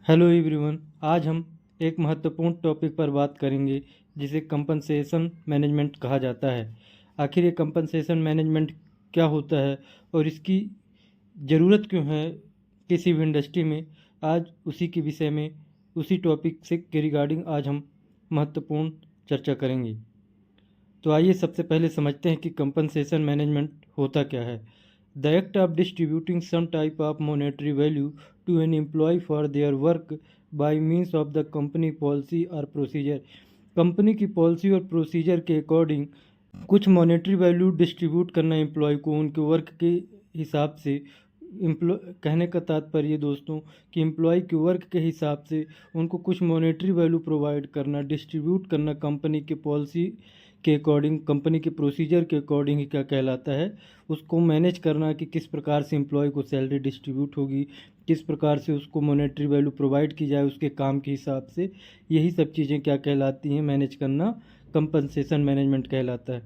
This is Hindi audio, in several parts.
Hello everyone. आज हम एक महत्वपूर्ण टॉपिक पर बात करेंगे जिसे कंपनसेशन मैनेजमेंट कहा जाता है। आखिर ये कंपनसेशन मैनेजमेंट क्या होता है और इसकी ज़रूरत क्यों है किसी भी इंडस्ट्री में, आज उसी के विषय में, उसी टॉपिक से के रिगार्डिंग आज हम महत्वपूर्ण चर्चा करेंगे। तो आइए सबसे पहले समझते हैं कि कंपनसेशन मैनेजमेंट होता क्या है। The act of distributing some type of monetary value to an employ for their work by means of the company policy और प्रोसीजर। कंपनी की पॉलिसी और प्रोसीजर के अकॉर्डिंग कुछ मॉनेटरी वैल्यू डिस्ट्रीब्यूट करना एम्प्लॉय को उनके वर्क के हिसाब से। कहने का तात्पर्य दोस्तों कि एम्प्लॉय के वर्क के हिसाब से उनको कुछ मॉनेटरी वैल्यू प्रोवाइड करना, डिस्ट्रीब्यूट करना कंपनी के पॉलिसी के अकॉर्डिंग, कंपनी के प्रोसीजर के अकॉर्डिंग ही क्या कहलाता है। उसको मैनेज करना कि किस प्रकार से एम्प्लॉय को सैलरी डिस्ट्रीब्यूट होगी, किस प्रकार से उसको मॉनेटरी वैल्यू प्रोवाइड की जाए उसके काम के हिसाब से। यही सब चीज़ें क्या कहलाती हैं, मैनेज करना कंपनसेशन मैनेजमेंट कहलाता है।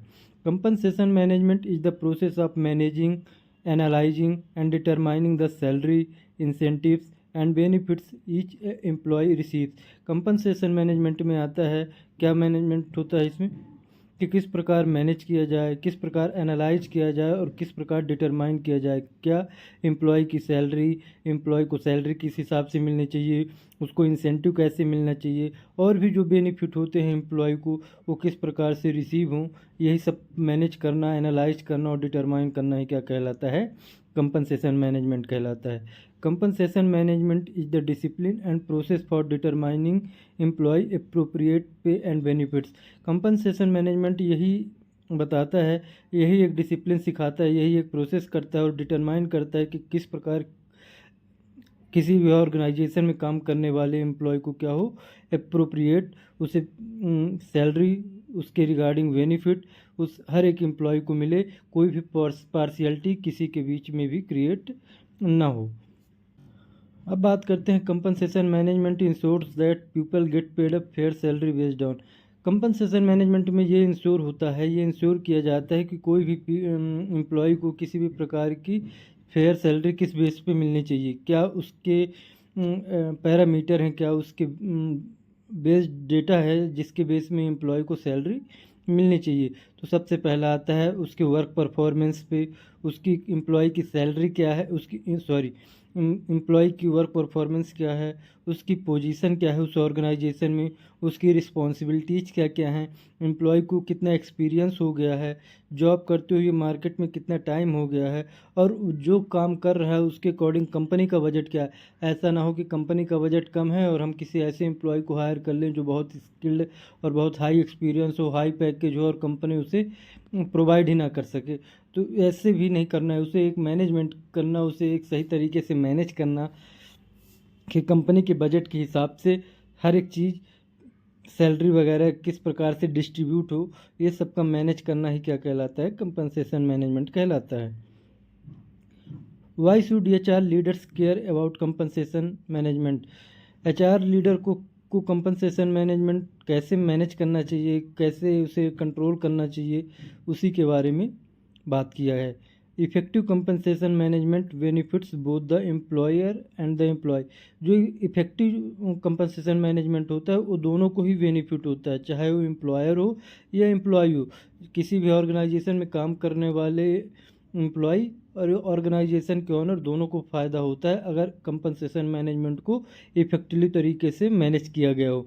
Compensation management is the process of managing, analysing and determining the salary, incentives and benefits each employ receives. Compensation management में आता है, क्या मैनेजमेंट होता है इसमें कि किस प्रकार मैनेज किया जाए, किस प्रकार एनालाइज किया जाए और किस प्रकार डिटरमाइन किया जाए क्या एम्प्लॉय की सैलरी, एम्प्लॉय को सैलरी किस हिसाब से मिलनी चाहिए, उसको इंसेंटिव कैसे मिलना चाहिए, और भी जो बेनिफिट होते हैं एम्प्लॉय को वो किस प्रकार से रिसीव हों। यही सब मैनेज करना, एनालाइज करना और डिटरमाइन करना ही क्या कहलाता है, कंपनसेशन मैनेजमेंट कहलाता है। Compensation management is the discipline and process for determining employ appropriate pay and benefits. Compensation management यही बताता है, यही एक डिसिप्लिन सिखाता है, यही एक प्रोसेस करता है और डिटरमाइन करता है कि किस प्रकार किसी भी ऑर्गेनाइजेशन में काम करने वाले एम्प्लॉय को क्या हो, अप्रोप्रिएट उसे सैलरी, उसके रिगार्डिंग बेनिफिट उस हर एक एम्प्लॉय को मिले, कोई भी पार्शियलिटी किसी के बीच में भी क्रिएट ना हो। अब बात करते हैं compensation management ensures that people get paid up fair salary based on. Compensation management में ये इंश्योर होता है, ये इंश्योर किया जाता है कि कोई भी एम्प्लॉय को किसी भी प्रकार की फेयर सैलरी किस बेस पे मिलनी चाहिए, क्या उसके पैरामीटर हैं, क्या उसके बेस डेटा है जिसके बेस में एम्प्लॉय को सैलरी मिलनी चाहिए। तो सबसे पहला आता है उसके वर्क परफॉर्मेंस पे, उसकी एम्प्लॉय की सैलरी क्या है, उसकी एम्प्लॉय की वर्क परफॉर्मेंस क्या है, उसकी पोजीशन क्या है उस ऑर्गेनाइजेशन में, उसकी रिस्पॉन्सिबिलिटीज़ क्या क्या हैं, एम्प्लॉय को कितना एक्सपीरियंस हो गया है, जॉब करते हुए मार्केट में कितना टाइम हो गया है, और जो काम कर रहा है उसके अकॉर्डिंग कंपनी का बजट क्या है। ऐसा ना हो कि कंपनी का बजट कम है और हम किसी ऐसे एम्प्लॉय को हायर कर लें जो बहुत स्किल्ड और बहुत हाई एक्सपीरियंस हो, हाई पैकेज हो और कंपनी उसे प्रोवाइड ही ना कर सके। तो ऐसे भी नहीं करना है, उसे एक मैनेजमेंट करना, उसे एक सही तरीके से मैनेज करना कि कंपनी के बजट के हिसाब से हर एक चीज़, सैलरी वगैरह किस प्रकार से डिस्ट्रीब्यूट हो, ये सब का मैनेज करना ही क्या कहलाता है, कंपनसेशन मैनेजमेंट कहलाता है। Why should H R leaders care about compensation management. H R leader को कंपनसेशन मैनेजमेंट कैसे मैनेज करना चाहिए, कैसे उसे कंट्रोल करना चाहिए, उसी के बारे में बात किया है। Effective compensation management benefits both the employer and the employ. जो इफेक्टिव कंपनसेशन मैनेजमेंट होता है वो दोनों को ही बेनिफिट होता है, चाहे वो एम्प्लॉयर हो या एम्प्लॉय हो। किसी भी ऑर्गेनाइजेशन में काम करने वाले एम्प्लॉय और ऑर्गेनाइजेशन के ओनर दोनों को फ़ायदा होता है अगर कंपनसेशन मैनेजमेंट को इफेक्टिवली तरीके से मैनेज किया गया हो।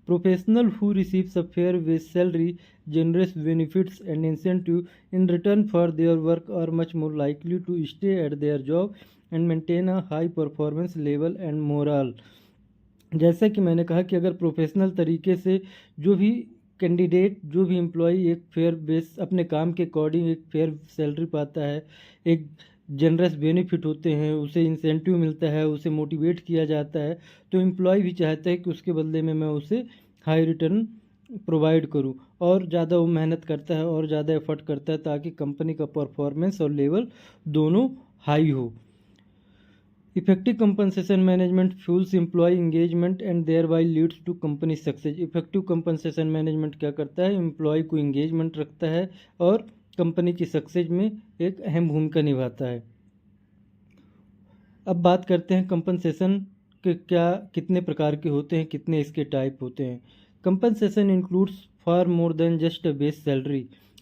Professional who receives a fair wage salary, generous benefits and incentive in return for their work are much more likely to stay at their job and maintain a high performance level and morale। जैसा कि मैंने कहा कि अगर प्रोफेशनल तरीके से जो भी कैंडिडेट, जो भी एम्प्लॉय एक फेयर बेस अपने काम के अकॉर्डिंग एक फेयर सैलरी पाता है, एक जनरस बेनिफिट होते हैं, उसे इंसेंटिव मिलता है, उसे मोटिवेट किया जाता है, तो एम्प्लॉय भी चाहता है कि उसके बदले में मैं उसे हाई रिटर्न प्रोवाइड करूं, और ज़्यादा वो मेहनत करता है और ज़्यादा एफर्ट करता है ताकि कंपनी का परफॉर्मेंस और लेवल दोनों हाई हो। Effective compensation management fuels employ engagement and thereby leads to company success. Effective compensation management क्या करता है, एम्प्लॉय को इंगेजमेंट रखता है और कंपनी की सक्सेस में एक अहम भूमिका निभाता है। अब बात करते हैं कंपनसेशन क्या कितने प्रकार के होते हैं, कितने इसके टाइप होते हैं। Compensation includes far more than just a base salary.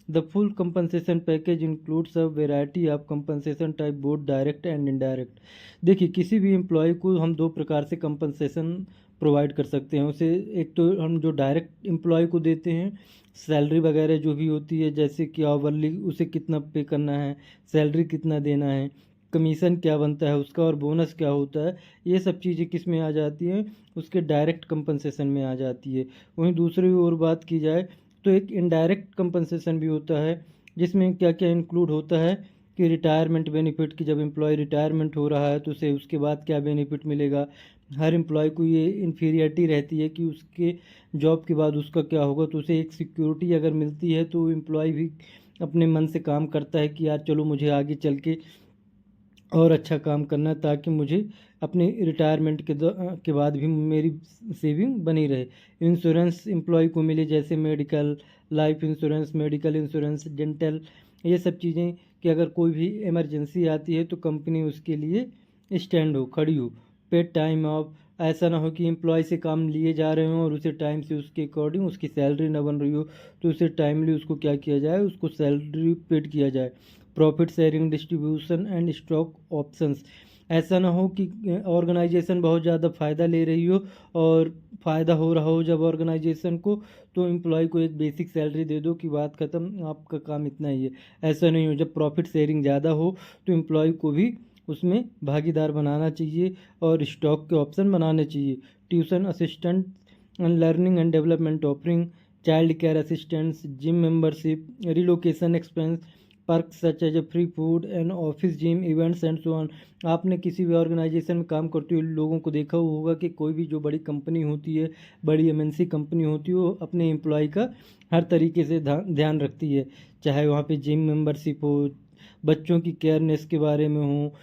The full compensation package includes a variety of compensation type, both direct and indirect. देखिए, किसी भी एम्प्लॉय को हम दो प्रकार से कंपनसेशन प्रोवाइड कर सकते हैं। उसे एक तो हम जो डायरेक्ट एम्प्लॉय को देते हैं, सैलरी वगैरह जो भी होती है, जैसे कि आवरली उसे कितना पे करना है, सैलरी कितना देना है, कमीशन क्या बनता है उसका, और बोनस क्या होता है, ये सब चीज़ें किस में आ जाती हैं, उसके डायरेक्ट कंपनसेशन में आ जाती है। वहीं दूसरी ओर बात की जाए तो एक इनडायरेक्ट कंपनसेशन भी होता है, जिसमें क्या क्या इंक्लूड होता है कि रिटायरमेंट बेनिफिट, की जब एम्प्लॉय रिटायरमेंट हो रहा है तो उसे उसके बाद क्या बेनिफिट मिलेगा। हर एम्प्लॉय को ये इन्फीरियरिटी रहती है कि उसके जॉब के बाद उसका क्या होगा, तो उसे एक सिक्योरिटी अगर मिलती है तो एम्प्लॉय भी अपने मन से काम करता है कि यार चलो मुझे आगे चल के और अच्छा काम करना है, ताकि मुझे अपने रिटायरमेंट के बाद भी मेरी सेविंग बनी रहे। इंश्योरेंस एम्प्लॉय को मिले, जैसे medical, life insurance, medical insurance, dental, ये सब चीज़ें कि अगर कोई भी इमरजेंसी आती है तो कंपनी उसके लिए स्टैंड हो, खड़ी हो। पेड टाइम ऑफ, ऐसा ना हो कि एम्प्लॉय से काम लिए जा रहे हों और उसे टाइम से उसके अकॉर्डिंग उसकी सैलरी ना बन रही हो, तो उसे टाइमली उसको क्या किया जाए, उसको सैलरी पेड किया जाए। Profit sharing, distribution and stock options, ऐसा ना हो कि ऑर्गेनाइजेशन बहुत ज़्यादा फ़ायदा ले रही हो और फ़ायदा हो रहा हो जब ऑर्गेनाइजेशन को, तो एम्प्लॉय को एक बेसिक सैलरी दे दो कि बात ख़त्म, आपका काम इतना ही है। ऐसा नहीं हो। जब प्रॉफिट शेयरिंग ज़्यादा हो तो एम्प्लॉय को भी उसमें भागीदार बनाना चाहिए और स्टॉक के ऑप्शन बनाने चाहिए। Tuition assistant and learning and development offering, child care assistants, gym membership, relocation expense, perks such as a free food and office gym events and so on. आपने किसी भी ऑर्गेनाइजेशन में काम करते हुए लोगों को देखा होगा कि कोई भी जो बड़ी कंपनी होती है, बड़ी एमएनसी कंपनी होती है, वो अपने एम्प्लॉय का हर तरीके से ध्यान रखती है। चाहे वहाँ पे जिम मेंबरशिप हो, बच्चों की केयरनेस के बारे में हो,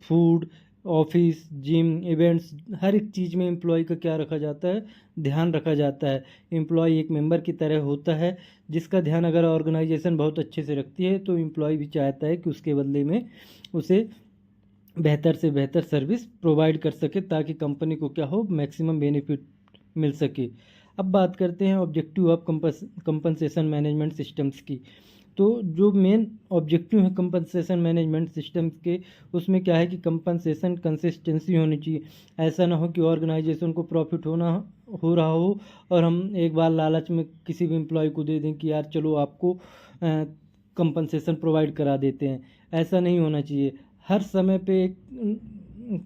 फूड, ऑफिस, जिम, इवेंट्स, हर एक चीज़ में एम्प्लॉय का क्या रखा जाता है, ध्यान रखा जाता है। एम्प्लॉय एक मेंबर की तरह होता है, जिसका ध्यान अगर ऑर्गेनाइजेशन बहुत अच्छे से रखती है तो एम्प्लॉय भी चाहता है कि उसके बदले में उसे बेहतर से बेहतर सर्विस प्रोवाइड कर सके, ताकि कंपनी को क्या हो, मैक्सिमम बेनिफिट मिल सके। अब बात करते हैं objective of compensation management systems की। तो जो मेन ऑब्जेक्टिव है कंपनसेशन मैनेजमेंट सिस्टम्स के, उसमें क्या है कि कंपनसेशन कंसिस्टेंसी होनी चाहिए। ऐसा ना हो कि ऑर्गेनाइजेशन को प्रॉफिट हो रहा हो और हम एक बार लालच में किसी भी एम्प्लॉय को दे दें कि यार चलो आपको कंपनसेशन प्रोवाइड करा देते हैं। ऐसा नहीं होना चाहिए। हर समय पे एक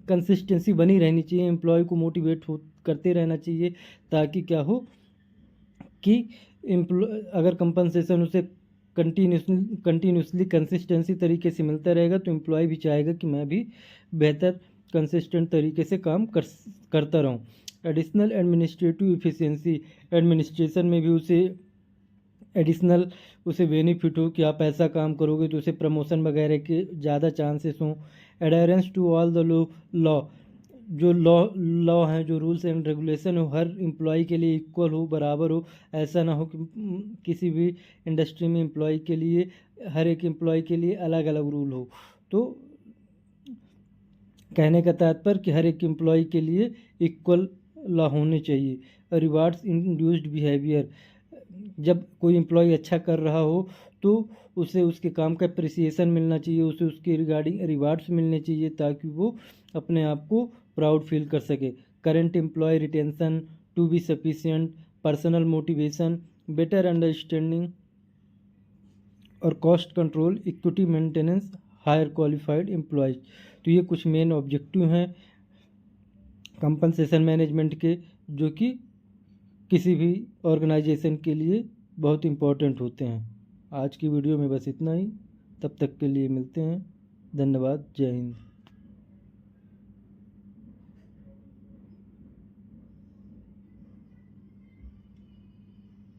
कंसिस्टेंसी बनी रहनी चाहिए, एम्प्लॉय को मोटिवेट करते रहना चाहिए, ताकि क्या हो कि अगर कंपनसेशन उसे कंटिन्यूसली कंसिस्टेंसी तरीके से मिलता रहेगा तो एम्प्लॉय भी चाहेगा कि मैं भी बेहतर कंसिस्टेंट तरीके से काम करता रहूं। एडिशनल एडमिनिस्ट्रेटिव इफ़िशियंसी, एडमिनिस्ट्रेशन में भी उसे बेनिफिट हो कि आप ऐसा काम करोगे तो उसे प्रमोशन वगैरह के ज़्यादा चांसेस हों। एडेरेंस टू ऑल द लॉ, जो लॉ हैं, जो रूल्स एंड रेगुलेशन हो, हर एम्प्लॉय के लिए इक्वल हो, बराबर हो। ऐसा ना हो कि किसी भी इंडस्ट्री में एम्प्लॉय के लिए, हर एक एम्प्लॉय के लिए अलग अलग रूल हो। तो कहने का तात्पर्य कि हर एक एम्प्लॉय के लिए इक्वल लॉ होने चाहिए। रिवार्ड्स इंड्यूस्ड बिहेवियर, जब कोई एम्प्लॉय अच्छा कर रहा हो तो उसे उसके काम का अप्रिसिएशन मिलना चाहिए, उसे उसके रिगार्डिंग रिवार्ड्स मिलने चाहिए, ताकि वो अपने आप को प्राउड फील कर सके। Current employee retention to be sufficient, personal motivation, better understanding और cost control, equity maintenance, hire qualified employees. तो ये कुछ मेन ऑब्जेक्टिव हैं कंपनसेशन मैनेजमेंट के, जो कि किसी भी ऑर्गेनाइजेशन के लिए बहुत इम्पोर्टेंट होते हैं। आज की वीडियो में बस इतना ही। तब तक के लिए मिलते हैं। धन्यवाद। जय हिंद।